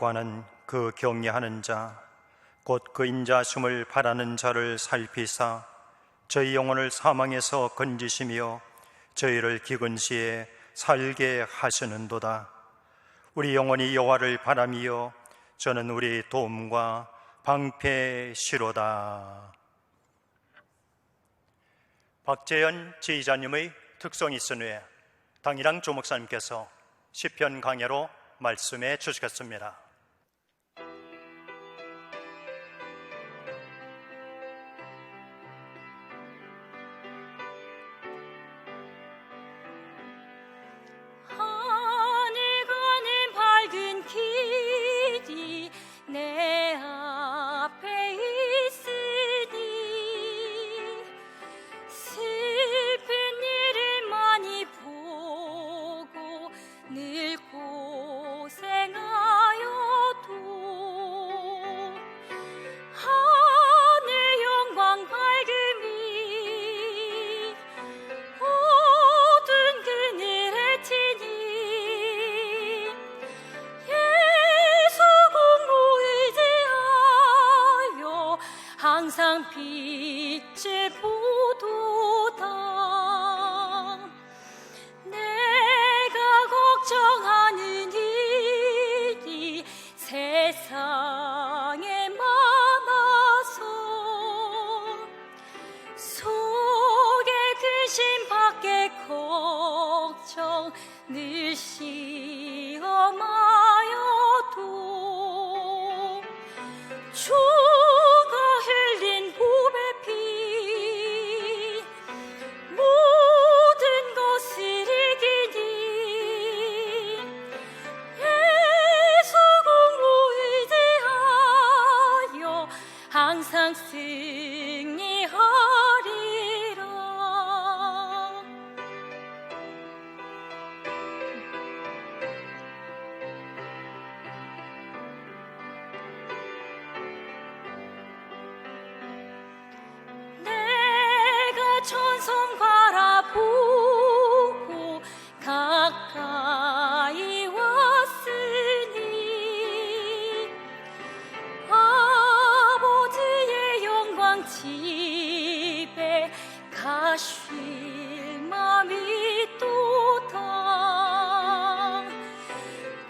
관한 그 경외하는 자, 곧 그 인자심을 바라는 자를 살피사 저희 영혼을 사망에서 건지시며 저희를 기근 시에 살게 하시는도다. 우리 영혼이 여호와를 바라며 저는 우리 도움과 방패시로다. 박재현 지휘자님의 특성이 있은 후에 당이랑 조목사님께서 시편 강해로 말씀해 주시겠습니다. 내 앞에 있으니 슬픈 일을 많이 보고 늘 고생하여도 하늘 영광 밝음이 어두운 그늘에 지니 항상 빛을 보도다. 내가 걱정하는 일이 세상에 많아서 속에 근심 밖에 걱정 늘 시험하여도 주가 흘린 보배 피 모든 것을 이기니 예수 공로 의지하여 항상 승리하리라. 천성 바라보고 가까이 왔으니 아버지의 영광 집에 가실 맘이 또다.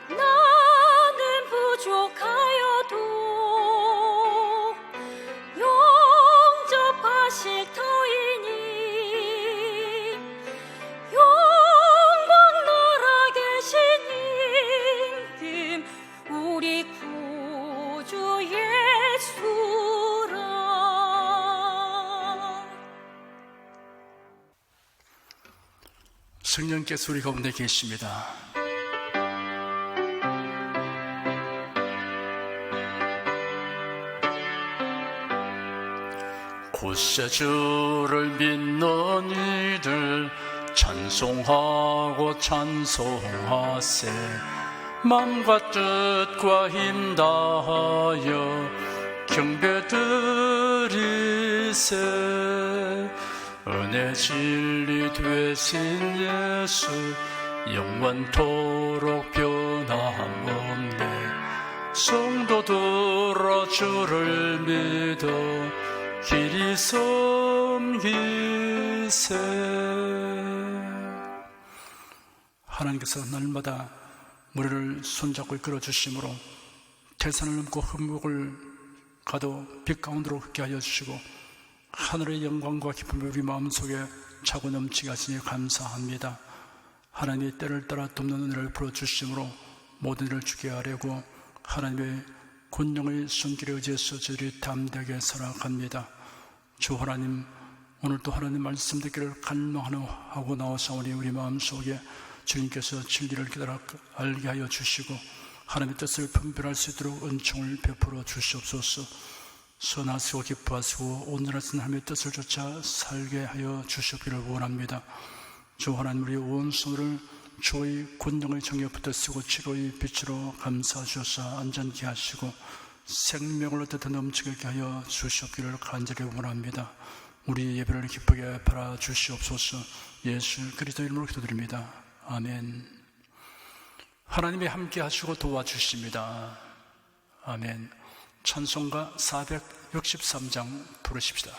나는 부족하여도 영접하실 터이니 우리 구주 예수라. 성령께서 우리 가운데 계십니다. 곧새 주를 믿는 이들 찬송하고 찬송하세. 맘과 뜻과 힘 다하여 경배드리세. 은혜 진리 되신 예수 영원토록 변함없네. 성도들아 주를 믿어 길이 섬기세. 하나님께서 날마다 머리를 손잡고 이끌어 주심으로 태산을 넘고 흑목을 가도 빛 가운데로 흩게 하여 주시고 하늘의 영광과 기쁨이 우리 마음속에 차고 넘치게 하시니 감사합니다. 하나님의 때를 따라 돕는 은혜를 풀어주심으로 모든 일을 주게 하려고 하나님의 권능의 손길에 의지해서 저희들이 담대하게 살아갑니다. 주 하나님, 오늘도 하나님 말씀 듣기를 갈망하고 나오사오니 우리 마음속에 주님께서 진리를 깨달아 알게 하여 주시고 하나님의 뜻을 분별할 수 있도록 은총을 베풀어 주시옵소서. 선하시고 기뻐하시고 온전하신 하나님의 뜻을 쫓아 살게 하여 주시기를 원합니다. 주 하나님, 우리 온 손을 주의 권능의 정에 붙어 쓰고 치료의 빛으로 감싸주셔서 안전케 하시고 생명을 얻어 넘치게 하여 주시옵기를 간절히 원합니다. 우리 예배를 기쁘게 바라 주시옵소서. 예수 그리스도 이름으로 기도드립니다. 아멘. 하나님이 함께 하시고 도와주십니다. 아멘. 찬송가 463장 부르십시다.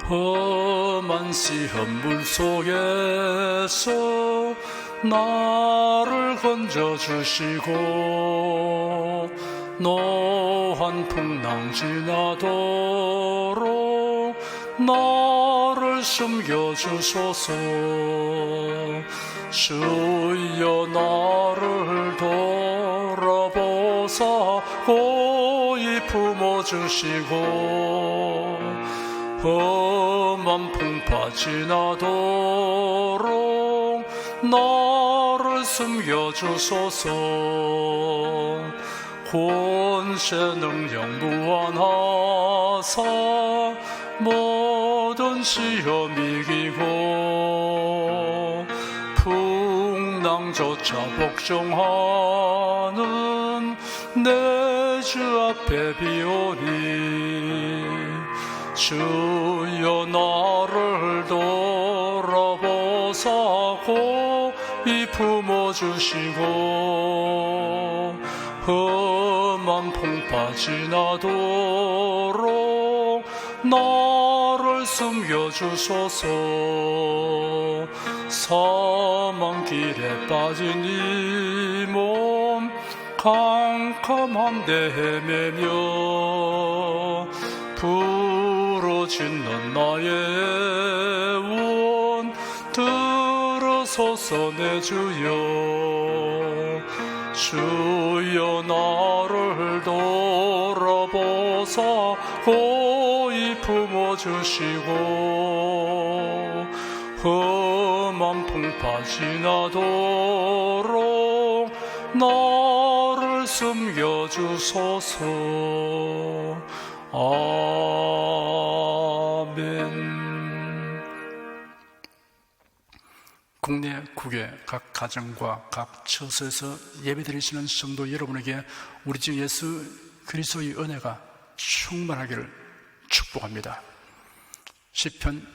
험한 시험물 속에서 나를 건져주시고 노한 풍랑 지나도록 나를 숨겨주소서. 주여 나를 돌아보사 고이 품어주시고 험한 풍파 지나도록 나를 숨겨주소서. 권세 능력 무한하사 모든 시험 이기고 풍랑조차 복종하는 내 주 앞에 비오니 주여 나를 돌아보사 고이 품어주시고 험한 풍파 지나도록 나를 숨겨주소서. 사망길에 빠진 이 몸 캄캄한데 헤매며 부러지는 나의 원 들어서서 내 주여. 주여 나를 돌아보사 고이 품어주시고 험한 풍파 지나도록 나를 숨겨주소서. 아멘. 국내 국외 각 가정과 각 처소에서 예배드리시는 성도 여러분에게 우리 주 예수 그리스도의 은혜가 충만하기를 축복합니다. 시편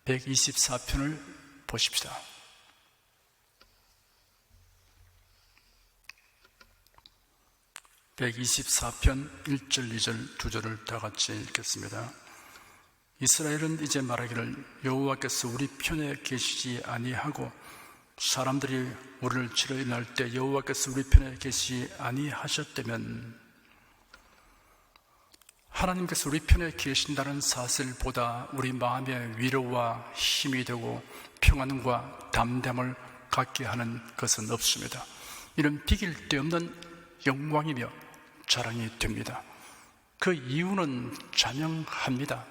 124편을 보십시다. (124편) 1절 2절 2절을 다 같이 읽겠습니다. 이스라엘은 이제 말하기를 여호와께서 우리 편에 계시지 아니하고 사람들이 우리를 치러 일어날 때 여호와께서 우리 편에 계시지 아니하셨다면. 하나님께서 우리 편에 계신다는 사실보다 우리 마음의 위로와 힘이 되고 평안과 담대함을 갖게 하는 것은 없습니다. 이는 비길 데 없는 영광이며 자랑이 됩니다. 그 이유는 자명합니다.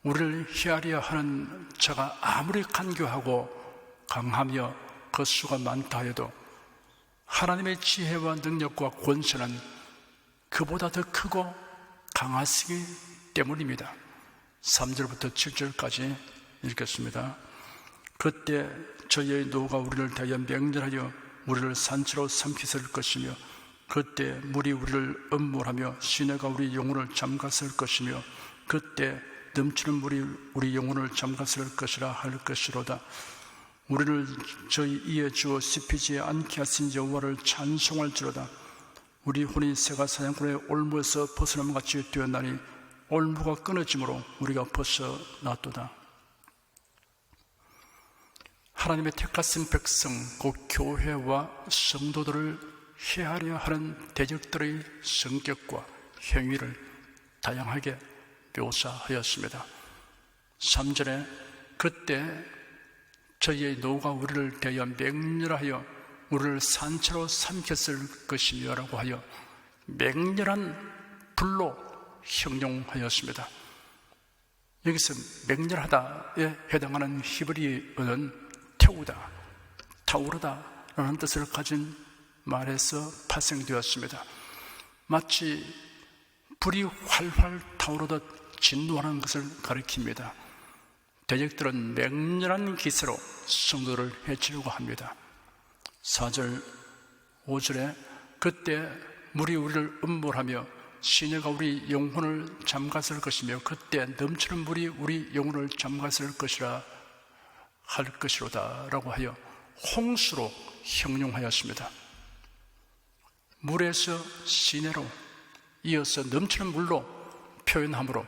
우리를 헤아려 하는 자가 아무리 간교하고 강하며 그 수가 많다 해도 하나님의 지혜와 능력과 권세는 그보다 더 크고 강하시기 때문입니다. 3절부터 7절까지 읽겠습니다. 그때 저희의 노가 우리를 대하여 맹렬하여 우리를 산채로 삼키실 것이며 그때 물이 우리를 음몰하며 시내가 우리 영혼을 잠갔을 것이며 그때 넘치는 물이 우리 영혼을 잠갔을 것이라 할 것이로다. 우리를 저희 이에 주어 씹히지 않게 하신 여호와를 찬송할지로다. 우리 혼이 새가 사냥꾼의 올무에서 벗어남과 같이 되었나니 올무가 끊어짐으로 우리가 벗어났도다. 하나님의 택하신 백성 곧 교회와 성도들을 헤아려 하는 대적들의 성격과 행위를 다양하게 묘사하였습니다. 3절에 그때 저희의 노가 우리를 대하여 맹렬하여 우리를 산채로 삼켰을 것이며 라고 하여 맹렬한 불로 형용하였습니다. 여기서 맹렬하다에 해당하는 히브리어는 태우다, 타오르다 라는 뜻을 가진 말에서 파생되었습니다. 마치 불이 활활 타오르듯 진노하는 것을 가리킵니다. 대적들은 맹렬한 기세로 성도를 해치려고 합니다. 4절, 5절에 그때 물이 우리를 음몰하며 시내가 우리 영혼을 잠갔을 것이며 그때 넘치는 물이 우리 영혼을 잠갔을 것이라 할 것이로다 라고 하여 홍수로 형용하였습니다. 물에서 시내로 이어서 넘치는 물로 표현하므로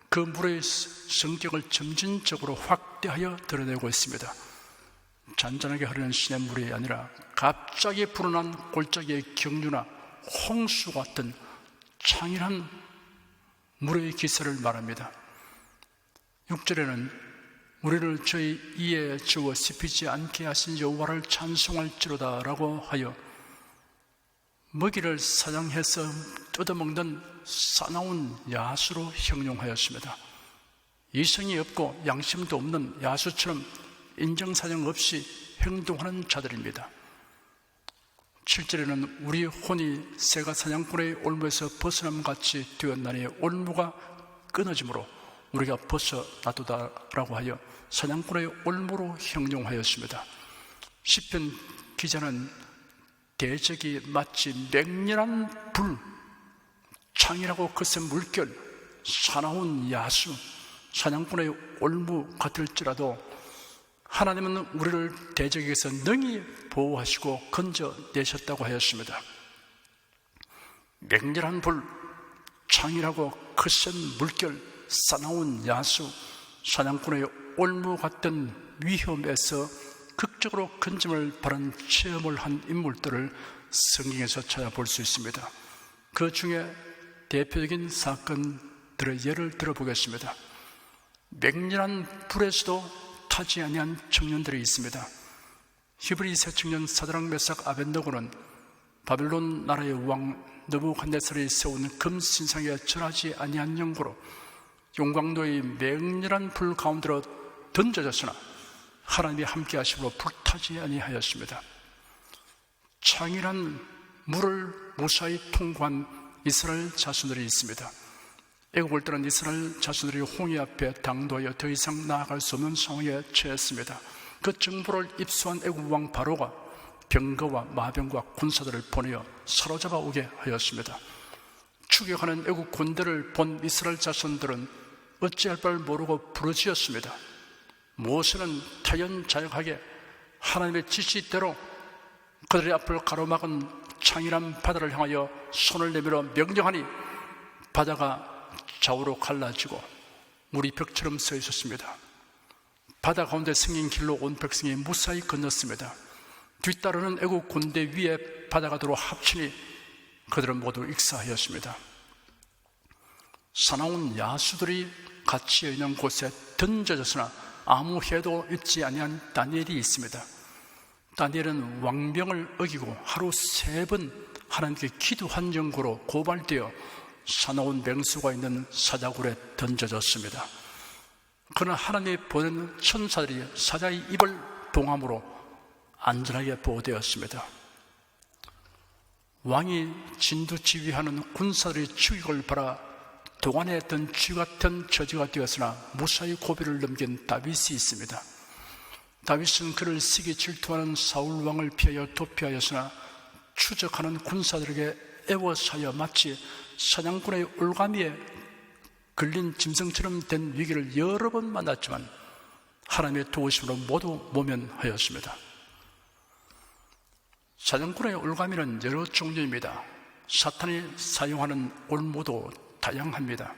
그 물의 성격을 점진적으로 확대하여 드러내고 있습니다. 잔잔하게 흐르는 시냇물이 아니라 갑자기 불어난 골짜기의 경류나 홍수 같은 창일한 물의 기세를 말합니다. 6절에는 우리를 저희 이에 주어 씹히지 않게 하신 여호와를 찬송할지로다 라고 하여 먹이를 사냥해서 뜯어먹는 사나운 야수로 형용하였습니다. 이성이 없고 양심도 없는 야수처럼 인정사정 없이 행동하는 자들입니다. 7절에는 우리 혼이 새가 사냥꾼의 올무에서 벗어남같이 되었나니 올무가 끊어지므로 우리가 벗어나도다라고 하여 사냥꾼의 올무로 형용하였습니다. 시편 기자는 대적이 마치 맹렬한 불, 창이라고 거센 물결, 사나운 야수, 사냥꾼의 올무 같을지라도 하나님은 우리를 대적에게서 능히 보호하시고 건져내셨다고 하였습니다. 맹렬한 불, 창이라고 거센 물결, 사나운 야수, 사냥꾼의 올무 같은 위험에서 극적으로 건짐을 바란 체험을 한 인물들을 성경에서 찾아볼 수 있습니다. 그 중에 대표적인 사건들의 예를 들어보겠습니다. 맹렬한 불에서도 타지 아니한 청년들이 있습니다. 히브리 세 청년 사드락 메삭 아벳느고는 바벨론 나라의 왕 느부갓네살이 세운 금신상에 절하지 아니한 영구로 용광로의 맹렬한 불 가운데로 던져졌으나 하나님이 함께 하심으로 불타지 아니하였습니다. 창일한 물을 무사히 통과한 이스라엘 자손들이 있습니다. 애국을 떠난 이스라엘 자손들이 홍해 앞에 당도하여 더 이상 나아갈 수 없는 상황에 처했습니다. 그 정보를 입수한 애국 왕 바로가 병거와 마병과 군사들을 보내어 사로잡아 오게 하였습니다. 추격하는 애국 군대를 본 이스라엘 자손들은 어찌할 바를 모르고 부르짖었습니다. 모세는 타연자역하게 하나님의 지시대로 그들의 앞을 가로막은 창일한 바다를 향하여 손을 내밀어 명령하니 바다가 좌우로 갈라지고 물이 벽처럼 서 있었습니다. 바다 가운데 생긴 길로 온 백성이 무사히 건넜습니다. 뒤따르는 애국 군대 위에 바다가 들어 합치니 그들은 모두 익사하였습니다. 사나운 야수들이 갇혀 있는 곳에 던져졌으나 아무 해도 잊지 아니한 다니엘이 있습니다. 다니엘은 왕명을 어기고 하루 3번 하나님께 기도한 연고로 고발되어 사나운 맹수가 있는 사자굴에 던져졌습니다. 그러나 하나님이 보낸 천사들이 사자의 입을 봉함으로 안전하게 보호되었습니다. 왕이 진두지휘하는 군사들의 추격을 바라 동안에 했던 쥐 같은 처지가 되었으나 무사히 고비를 넘긴 다윗이 있습니다. 다윗은 그를 시기 질투하는 사울 왕을 피하여 도피하였으나 추적하는 군사들에게 애워싸여 마치 사냥꾼의 올가미에 걸린 짐승처럼 된 위기를 여러 번 만났지만 하나님의 도우심으로 모두 모면하였습니다. 사냥꾼의 올가미는 여러 종류입니다. 사탄이 사용하는 올무도 다양합니다.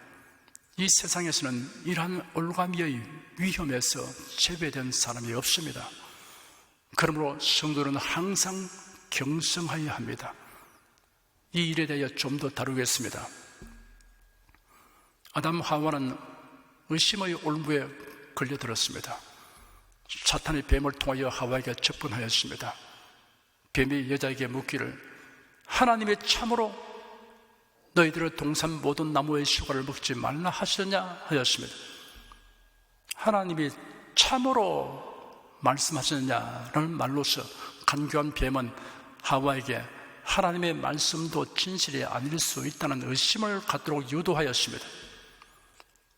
이 세상에서는 이러한 올가미의 위험에서 제외된 사람이 없습니다. 그러므로 성도는 항상 경성하여야 합니다. 이 일에 대해 좀 더 다루겠습니다. 아담 하와는 의심의 올무에 걸려들었습니다. 사탄이 뱀을 통하여 하와에게 접근하였습니다. 뱀이 여자에게 묻기를 하나님이 참으로 너희들의 동산 모든 나무의 실과를 먹지 말라 하셨냐 하였습니다. 하나님이 참으로 말씀하셨냐는 말로서 간교한 뱀은 하와에게 하나님의 말씀도 진실이 아닐 수 있다는 의심을 갖도록 유도하였습니다.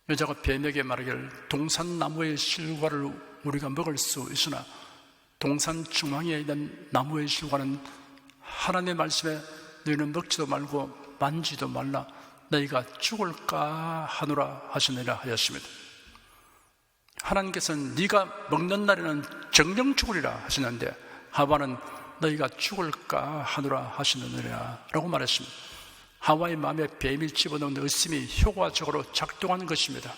여자가 뱀에게 말하기를 동산 나무의 실과를 우리가 먹을 수 있으나 동산 중앙에 있는 나무의 실과는 하나님의 말씀에 너희는 먹지도 말고 만지도 말라 너희가 죽을까 하노라 하시느니라 하였습니다. 하나님께서는 네가 먹는 날에는 정령 죽으리라 하시는데 하와는 너희가 죽을까 하노라 하시느니라 라고 말했습니다. 하와의 마음에 뱀이 집어넣은 의심이 효과적으로 작동한 것입니다.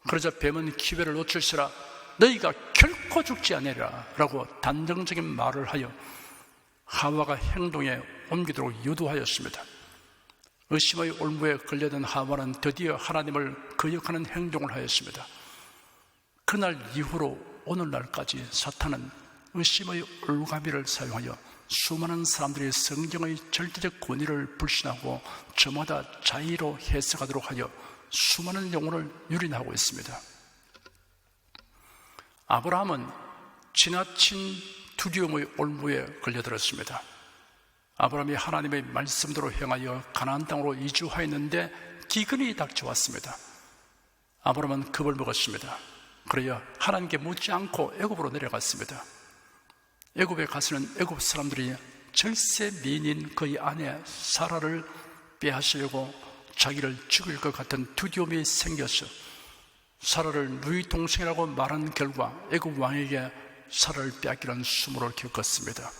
그러자 뱀은 기회를 놓칠시라 너희가 결코 죽지 않으리라 라고 단정적인 말을 하여 하와가 행동에 옮기도록 유도하였습니다. 의심의 올무에 걸려든 하와는 드디어 하나님을 거역하는 행동을 하였습니다. 그날 이후로 오늘날까지 사탄은 의심의 올가미를 사용하여 수많은 사람들이 성경의 절대적 권위를 불신하고 저마다 자의로 해석하도록 하여 수많은 영혼을 유린하고 있습니다. 아브라함은 지나친 두려움의 올무에 걸려들었습니다. 아브라함이 하나님의 말씀대로 행하여 가나안 땅으로 이주하였는데 기근이 닥쳐왔습니다. 아브라함은 겁을 먹었습니다. 그래야 하나님께 묻지 않고 애굽으로 내려갔습니다. 애굽에 가서는 애굽 사람들이 절세 미인인 그의 아내 사라를 빼앗으려고 자기를 죽일 것 같은 두려움이 생겨서 사라를 누이 동생이라고 말한 결과 애굽 왕에게 사라를 빼앗기는 수모를 겪었습니다.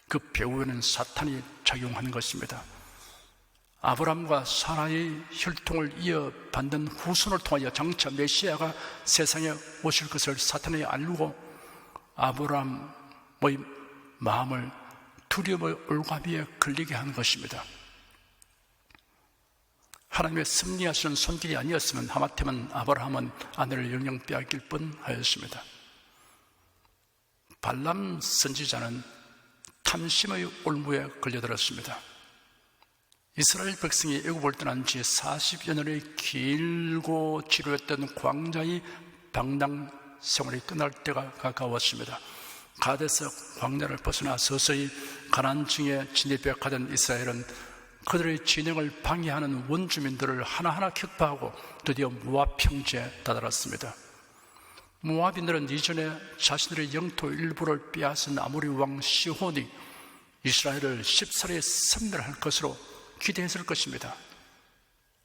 그 배후에는 사탄이 작용한 것입니다. 아브람과 사라의 혈통을 이어받는 후손을 통하여 장차 메시아가 세상에 오실 것을 사탄이 알고 아브람의 마음을 두려움의 올가미에 걸리게 한 것입니다. 하나님의 섭리하시는 손길이 아니었으면 하마터면 아브라함은 아내를 영영 빼앗길 뻔하였습니다. 발람 선지자는 탐심의 올무에 걸려들었습니다. 이스라엘 백성이 애굽을 떠난 지 40여 년의 길고 지루했던 광야의 방랑 생활이 끝날 때가 가까웠습니다. 가데스 광야를 벗어나 서서히 가나안 땅에 진입해 가던 이스라엘은 그들의 진행을 방해하는 원주민들을 하나하나 격파하고 드디어 모압 평지에 다다랐습니다. 모압인들은 이전에 자신들의 영토 일부를 빼앗은 아모리 왕 시혼이 이스라엘을 쉽사리 섬멸할 것으로 기대했을 것입니다.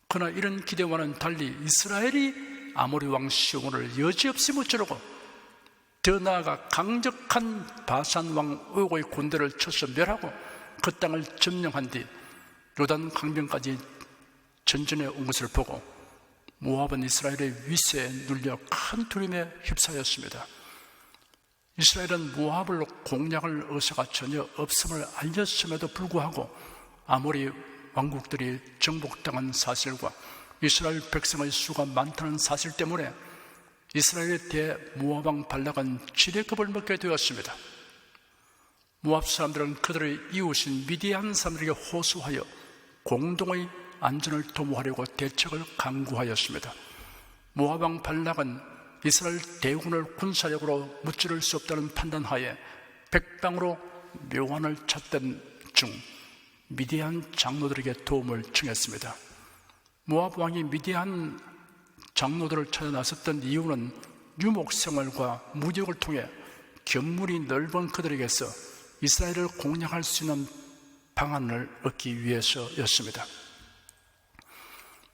그러나 이런 기대와는 달리 이스라엘이 아모리 왕 시혼을 여지없이 무찌르고 더 나아가 강력한 바산 왕 오고의 군대를 쳐서 멸하고 그 땅을 점령한 뒤 요단 강변까지 전전해 온 것을 보고 모압은 이스라엘의 위세에 눌려 큰 두려움에 휩싸였습니다. 이스라엘은 모압을 공략할 의사가 전혀 없음을 알렸음에도 불구하고 아모리 왕국들이 정복당한 사실과 이스라엘 백성의 수가 많다는 사실 때문에 이스라엘의 대모압 왕 발락은 지뢰급을 먹게 되었습니다. 모압 사람들은 그들의 이웃인 미디안 사람들에게 호소하여 공동의 안전을 도모하려고 대책을 강구하였습니다. 모압 왕 발락은 이스라엘 대군을 군사력으로 무찌를 수 없다는 판단하에 백방으로 묘안을 찾던 중 미디안 장로들에게 도움을 청했습니다. 모압 왕이 미디안 장로들을 찾아 나섰던 이유는 유목생활과 무역을 통해 견물이 넓은 그들에게서 이스라엘을 공략할 수 있는 방안을 얻기 위해서였습니다.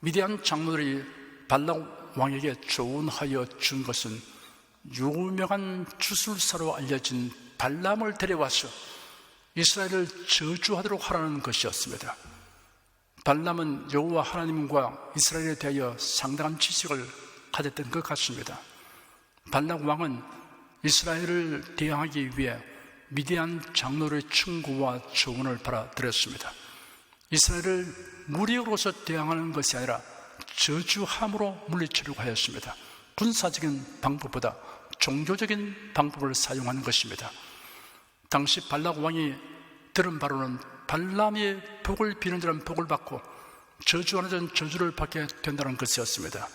미디안 장로들이 발락 왕에게 조언하여 준 것은 유명한 주술사로 알려진 발람을 데려와서 이스라엘을 저주하도록 하라는 것이었습니다. 발람은 여호와 하나님과 이스라엘에 대하여 상당한 지식을 가졌던 것 같습니다. 발락 왕은 이스라엘을 대항하기 위해 미디안 장로의 충고와 조언을 받아들였습니다. 이스라엘을 무력으로서 대항하는 것이 아니라 저주함으로 물리치려고 하였습니다. 군사적인 방법보다 종교적인 방법을 사용하는 것입니다. 당시 발락 왕이 들은 바로는 발람이 복을 비는 자는 복을 받고 저주하는 자는 저주를 받게 된다는 것이었습니다.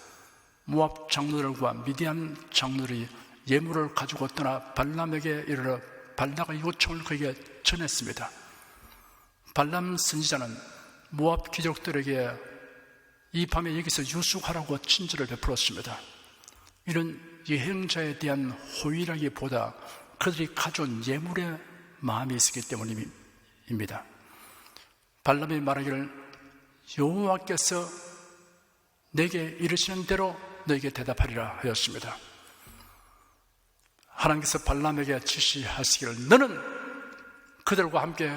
모압 장로들과 미디안 장로들이 예물을 가지고 떠나 발람에게 이르러 발락의 요청을 그에게 전했습니다. 발람 선지자는 모압 귀족들에게 이 밤에 여기서 유숙하라고 친절을 베풀었습니다. 이런 여행자에 대한 호의라기보다 그들이 가져온 예물에 마음이 있었기 때문입니다. 발람이 말하기를 여호와께서 내게 이르시는 대로 너에게 대답하리라 하였습니다. 하나님께서 발람에게 지시하시기를 너는 그들과 함께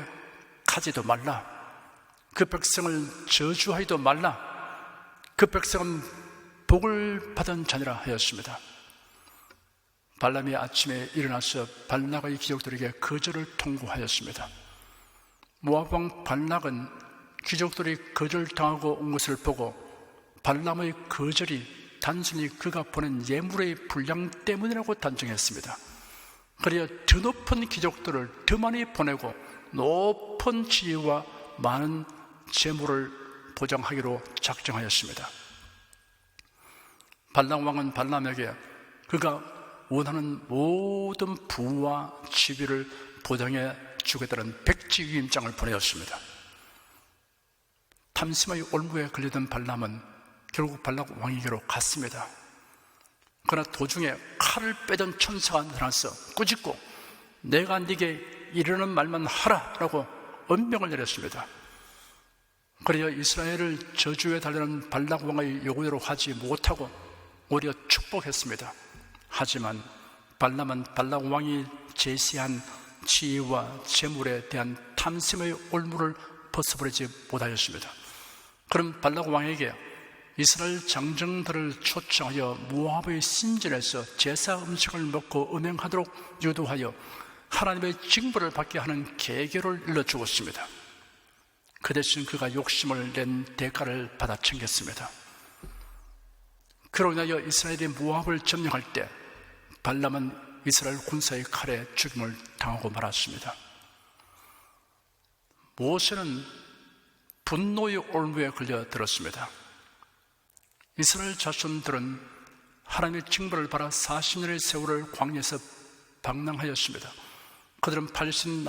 가지도 말라, 그 백성을 저주하지도 말라, 그 백성은 복을 받은 자니라 하였습니다. 발람이 아침에 일어나서 발락의 귀족들에게 거절을 통고하였습니다. 모압 왕 발락은 귀족들이 거절당하고 온 것을 보고 발람의 거절이 단순히 그가 보낸 예물의 분량 때문이라고 단정했습니다. 그리하여 더 높은 귀족들을 더 많이 보내고 높은 지위와 많은 재물을 보장하기로 작정하였습니다. 발람 왕은 발람에게 그가 원하는 모든 부와 지위를 보장해 주겠다는 백지 위임장을 보내었습니다. 탐심의 올무에 걸리던 발람은 결국 발락 왕에게로 갔습니다. 그러나 도중에 칼을 빼던 천사가 나타나서 꾸짖고 내가 네게 이르는 말만 하라라고 엄명을 내렸습니다. 그리하여 이스라엘을 저주해 달라는 발락 왕의 요구대로 하지 못하고 오히려 축복했습니다. 하지만 발람은 발락 왕이 제시한 지위와 재물에 대한 탐심의 올무를 벗어버리지 못하였습니다. 그럼 발락 왕에게 이스라엘 장정들을 초청하여 모압의 신전에서 제사 음식을 먹고 음행하도록 유도하여 하나님의 징벌을 받게 하는 계교를 일러주었습니다. 그 대신 그가 욕심을 낸 대가를 받아 챙겼습니다. 그로 인하여 이스라엘이 모압을 점령할 때 발람은 이스라엘 군사의 칼에 죽임을 당하고 말았습니다. 모세는 분노의 올무에 걸려들었습니다. 이스라엘 자손들은 하나님의 징벌을 받아 40년의 세월을 광야에서 방랑하였습니다. 그들은 팔신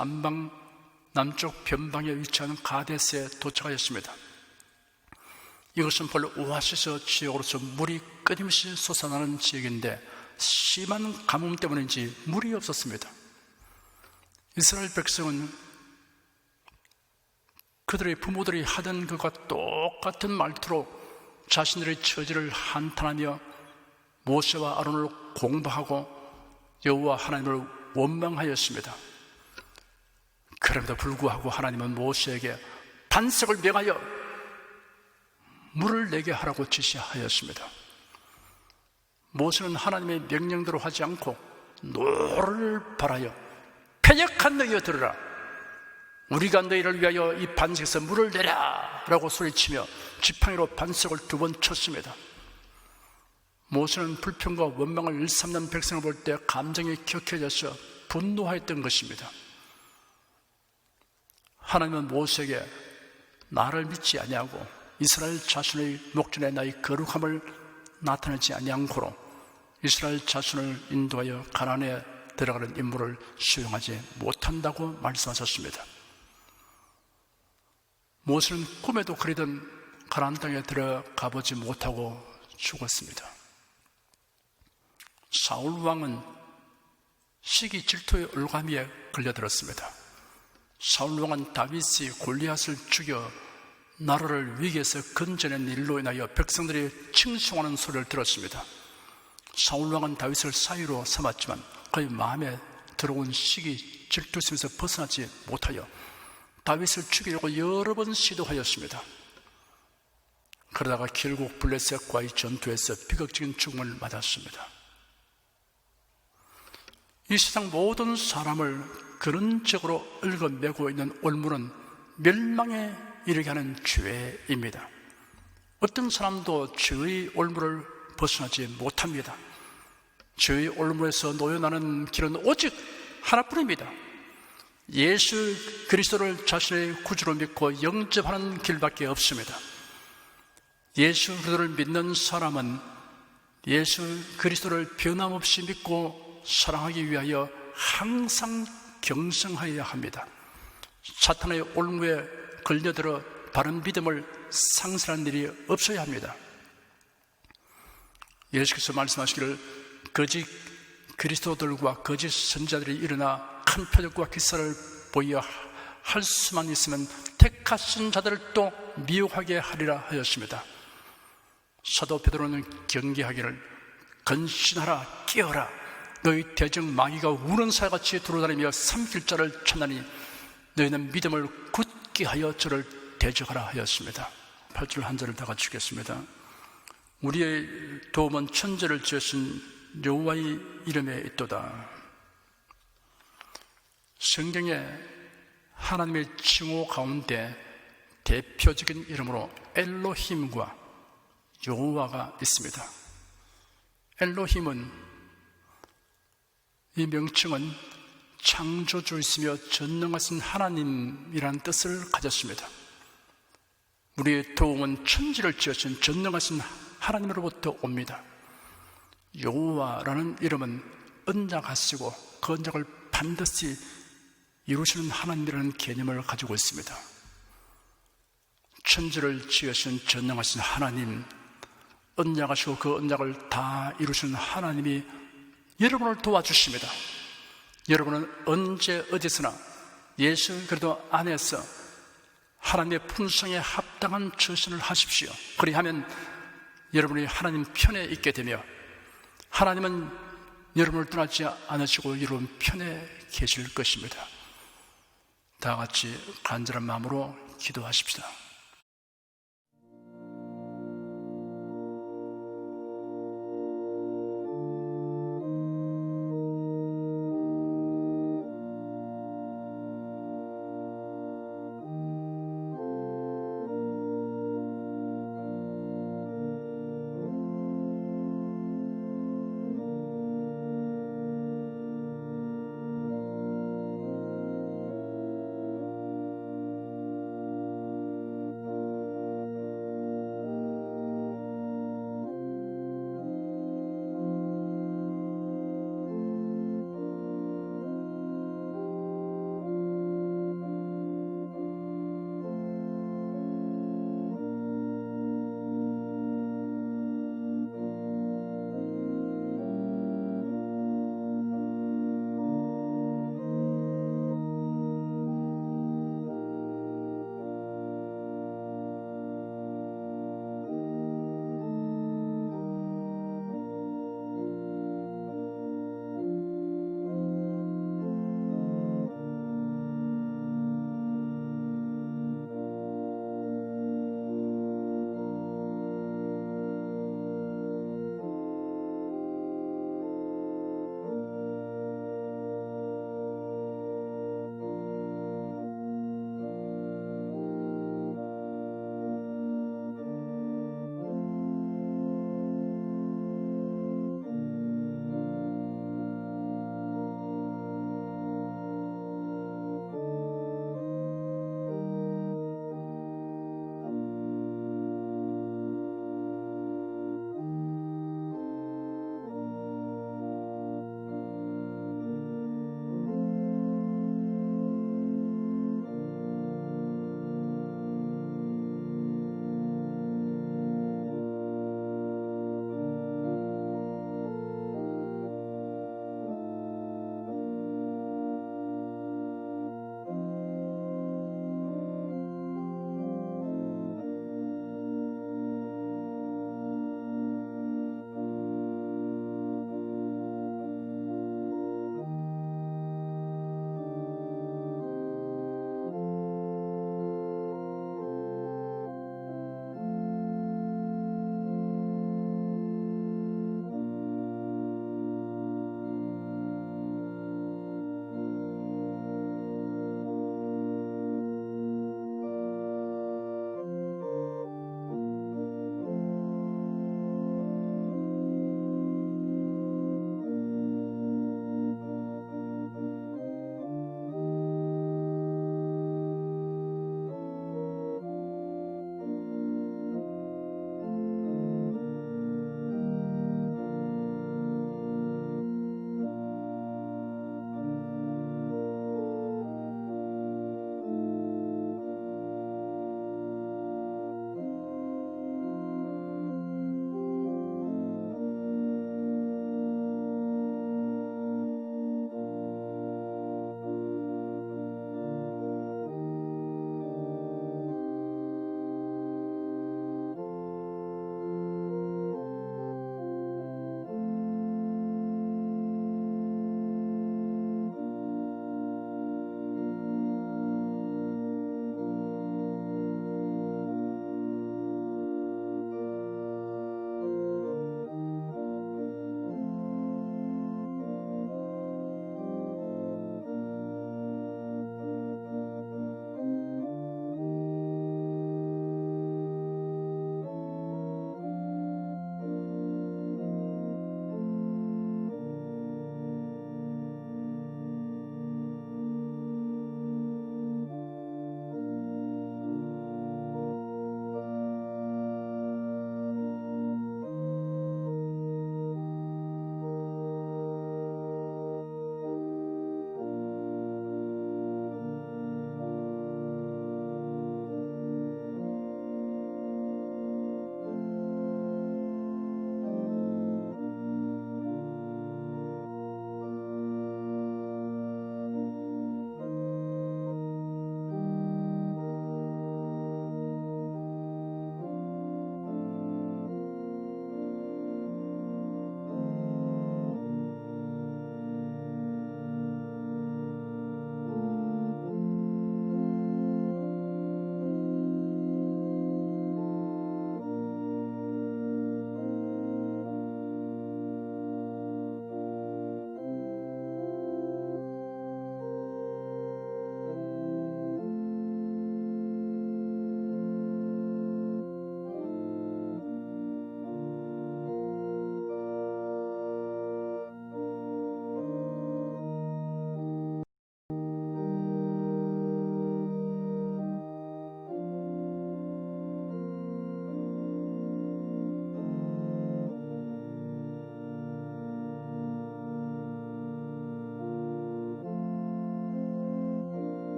남쪽 변방에 위치하는 가데스에 도착하였습니다. 이것은 본래 오아시스 지역으로서 물이 끊임없이 솟아나는 지역인데 심한 가뭄 때문인지 물이 없었습니다. 이스라엘 백성은 그들의 부모들이 하던 것과 똑같은 말투로 자신들의 처지를 한탄하며 모세와 아론을 공부하고 여호와 하나님을 원망하였습니다. 그럼에도 불구하고 하나님은 모세에게 반석을 명하여 물을 내게 하라고 지시하였습니다. 모세는 하나님의 명령대로 하지 않고 노를 바라여 패역한 너희여 들으라, 우리가 너희를 위하여 이 반석에서 물을 내라 라고 소리치며 지팡이로 반석을 2번 쳤습니다. 모세는 불평과 원망을 일삼는 백성을 볼 때 감정이 격해져서 분노하였던 것입니다. 하나님은 모세에게 나를 믿지 아니하고 이스라엘 자손의 목전에 나의 거룩함을 나타내지 아니한 고로 이스라엘 자손을 인도하여 가나안에 들어가는 임무를 수행하지 못한다고 말씀하셨습니다. 모세는 꿈에도 그리던 가나안 땅에 들어가 보지 못하고 죽었습니다. 사울 왕은 시기 질투의 올가미에 걸려들었습니다. 사울 왕은 다윗이 골리앗을 죽여 나라를 위기에서 건져낸 일로 인하여 백성들이 칭송하는 소리를 들었습니다. 사울 왕은 다윗을 사위로 삼았지만 그의 마음에 들어온 시기 질투심에서 벗어나지 못하여 다윗을 죽이려고 여러 번 시도하였습니다. 그러다가 결국 블레셋과의 전투에서 비극적인 죽음을 맞았습니다. 이 세상 모든 사람을 근원적으로 얽어매고 있는 올무는 멸망에 이르게 하는 죄입니다. 어떤 사람도 죄의 올무를 벗어나지 못합니다. 죄의 올무에서 노여나는 길은 오직 하나뿐입니다. 예수 그리스도를 자신의 구주로 믿고 영접하는 길밖에 없습니다. 예수 그리스도를 믿는 사람은 예수 그리스도를 변함없이 믿고 사랑하기 위하여 항상 경성하여야 합니다. 사탄의 올무에 걸려들어 바른 믿음을 상실하는 일이 없어야 합니다. 예수께서 말씀하시기를 거짓 그리스도들과 거짓 선지자들이 일어나 큰 표적과 기사를 보여 할 수만 있으면 택하신 자들을 또 미혹하게 하리라 하였습니다. 사도 베드로는 경계하기를 건신하라 깨어라 너희 대적 마귀가 우는 사같이 두루다니며 삼킬 자를 찾나니 너희는 믿음을 굳게 하여 저를 대적하라 하였습니다. 8절 한 절을 다 같이 읽겠습니다. 우리의 도움은 천지를 지으신 여호와의 이름에 있도다. 성경에 하나님의 칭호 가운데 대표적인 이름으로 엘로힘과 여호와가 있습니다. 엘로힘은 이 명칭은 창조주이시며 전능하신 하나님이란 뜻을 가졌습니다. 우리의 도움은 천지를 지으신 전능하신 하나님으로부터 옵니다. 여호와라는 이름은 언약하시고 그 언약을 반드시 이루시는 하나님이라는 개념을 가지고 있습니다. 천지를 지으신 전능하신 하나님, 언약하시고 그 언약을 다 이루시는 하나님이 여러분을 도와주십니다. 여러분은 언제 어디서나 예수 그리스도 안에서 하나님의 품성에 합당한 처신을 하십시오. 그리하면 여러분이 하나님 편에 있게 되며 하나님은 여러분을 떠나지 않으시고 여러분 편에 계실 것입니다. 다 같이 간절한 마음으로 기도하십시다.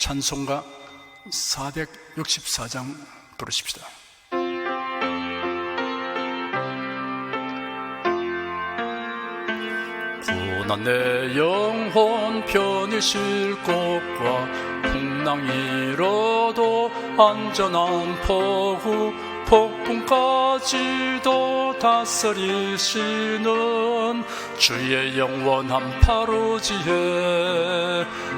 찬송가 464장 부르십시다. 고난 내 영혼 편히 쉴 곳과 풍랑이로도 안전한 포구 폭풍까지도 다스리시는 주의 영원한 파루지에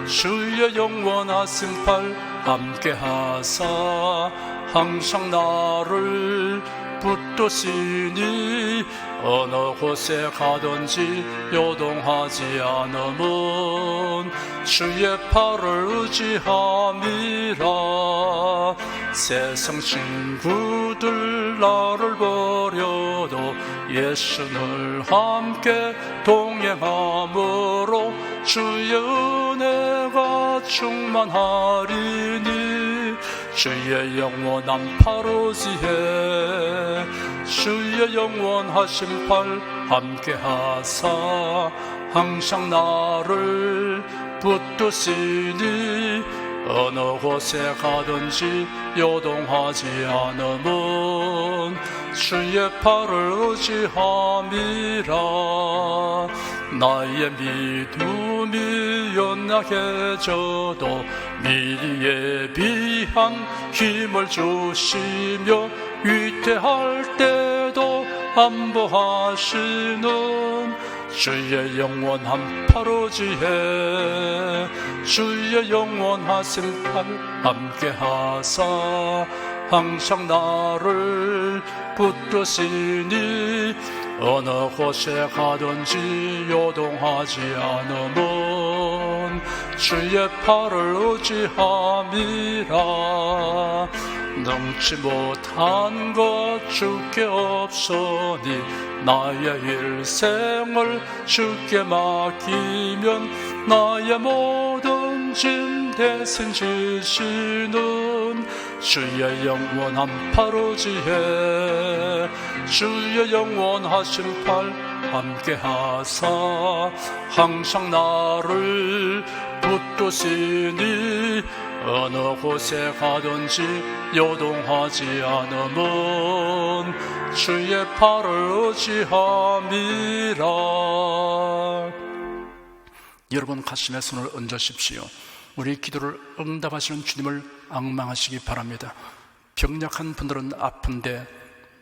주의 영원하신 팔 함께하사 항상 나를 붙드시니 어느 곳에 가든지 요동하지 않음은 주의 팔을 의지함이라. 세상 친구들 나를 버려도 예수를 함께 동행함으로 주의 은혜가 충만하리니 주의 영원한 파루지에 주의 영원하신 팔 함께하사 항상 나를 붙드시니 어느 곳에 가든지 요동하지 않음은 주의 팔을 의지함이라. 나의 믿음이 연약해져도 미리 예비한 힘을 주시며 위태할 때도 안보하시는 주의 영원한 파루지에 주의 영원하신 팔 함께하사 항상 나를 붙드시니 어느 곳에 가든지 요동하지 않음은 주의 팔을 의지함이라. 능치 못한 것 주께 없으니 나의 일생을 주께 맡기면 나의 모든 짐 대신 지시는 주의 영원한 파루지에 주의 영원하신 팔 함께하사 항상 나를 붙드시니 어느 곳에 가든지 요동하지 않음은 주의 팔을 의지함이라. 여러분 가슴에 손을 얹으십시오. 우리 기도를 응답하시는 주님을 앙망하시기 바랍니다. 병약한 분들은 아픈데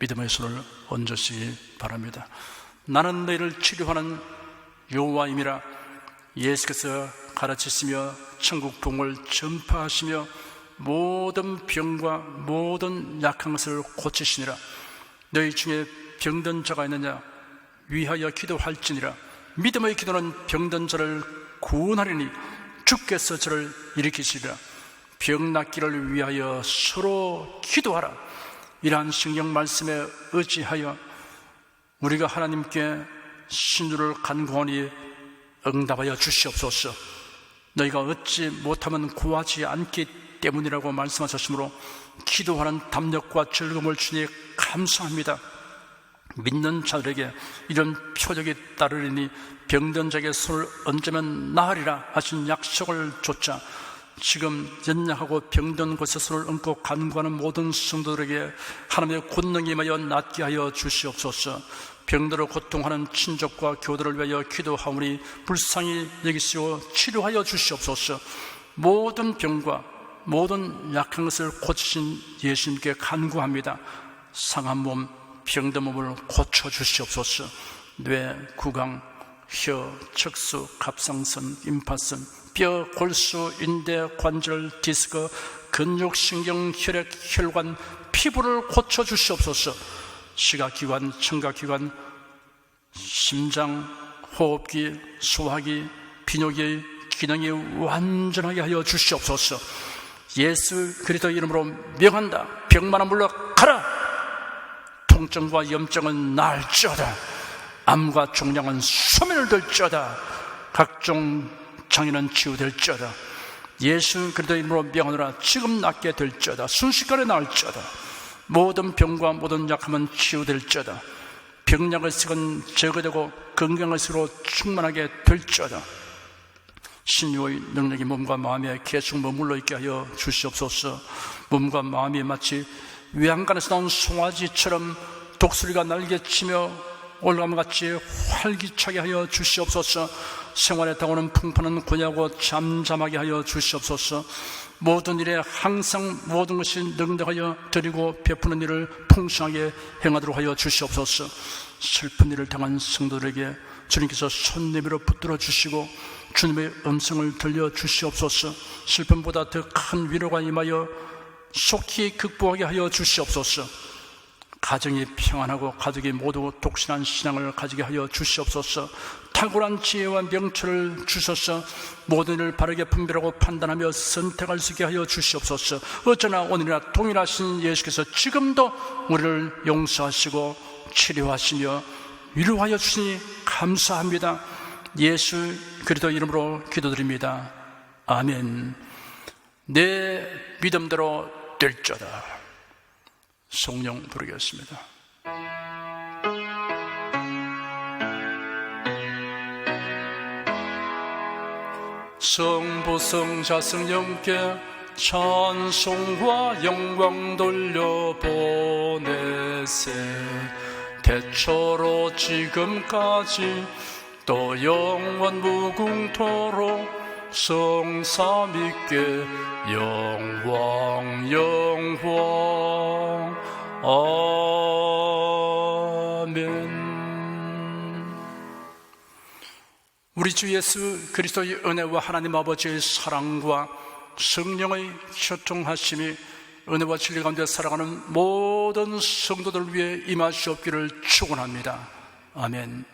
믿음의 손을 얹으시기 바랍니다. 나는 너희를 치료하는 여호와임이라. 예수께서 가르치시며 천국 복음을 전파하시며 모든 병과 모든 약한 것을 고치시니라. 너희 중에 병든 자가 있느냐? 위하여 기도할지니라. 믿음의 기도는 병든 자를 구원하리니 주께서 저를 일으키시리라. 병 낫기를 위하여 서로 기도하라. 이러한 성경 말씀에 의지하여 우리가 하나님께 신유를 간구하니 응답하여 주시옵소서. 너희가 얻지 못하면 구하지 않기 때문이라고 말씀하셨으므로 기도하는 담력과 즐거움을 주니 감사합니다. 믿는 자들에게 이런 표적이 따르리니 병든 자에게 손을 얹으면 나으리라 하신 약속을 좇자 지금 연약하고 병든 곳에 손을 얹고 간구하는 모든 성도들에게 하나님의 권능이 임하여 낫게 하여 주시옵소서. 병들어 고통하는 친족과 교도를 위하여 기도하오니 불쌍히 여기시고 치료하여 주시옵소서. 모든 병과 모든 약한 것을 고치신 예수님께 간구합니다. 상한 몸, 병든 몸을 고쳐주시옵소서. 뇌, 구강, 혀, 척수, 갑상선, 임파선, 뼈, 골수, 인대, 관절, 디스크, 근육, 신경, 혈액, 혈관, 피부를 고쳐주시옵소서. 시각기관, 청각기관, 심장, 호흡기, 소화기, 비뇨기의 기능이 완전하게 하여 주시옵소서. 예수 그리스도 이름으로 명한다. 병만은 물러가라. 통증과 염증은 나을지어다. 암과 종양은 소멸을 될지어다. 각종 장애는 치유될지어다. 예수 그리스도 이름으로 명하노라. 지금 낫게 될지어다. 순식간에 나을지어다. 모든 병과 모든 약함은 치유될지어다. 병약의 색은 제거되고 건강의 색으로 충만하게 될지어다. 신유의 능력이 몸과 마음에 계속 머물러 있게 하여 주시옵소서. 몸과 마음이 마치 외양간에서 나온 송아지처럼 독수리가 날개치며 올라감 같이 활기차게 하여 주시옵소서. 생활에 다가오는 풍파는 고냐고 잠잠하게 하여 주시옵소서. 모든 일에 항상 모든 것이 능력하여 드리고 베푸는 일을 풍성하게 행하도록 하여 주시옵소서. 슬픈 일을 당한 성도들에게 주님께서 손 내밀어 붙들어 주시고 주님의 음성을 들려 주시옵소서. 슬픔보다 더 큰 위로가 임하여 속히 극복하게 하여 주시옵소서. 가정이 평안하고 가족이 모두 독신한 신앙을 가지게 하여 주시옵소서. 탁월한 지혜와 명철을 주셔서 모든 일을 바르게 분별하고 판단하며 선택할 수 있게 하여 주시옵소서. 어쩌나 오늘이나 동일하신 예수께서 지금도 우리를 용서하시고 치료하시며 위로하여 주시니 감사합니다. 예수 그리스도 이름으로 기도드립니다. 아멘. 내 믿음대로 될지어다. 성령 부르겠습니다. 성부 성자 성령께 찬송과 영광 돌려보내세. 태초로 지금까지 또 영원 무궁토록 성삼위께 영광 영광. 아멘. 우리 주 예수 그리스도의 은혜와 하나님 아버지의 사랑과 성령의 교통하심이 은혜와 진리 가운데 살아가는 모든 성도들 위해 임하시옵기를 축원합니다. 아멘.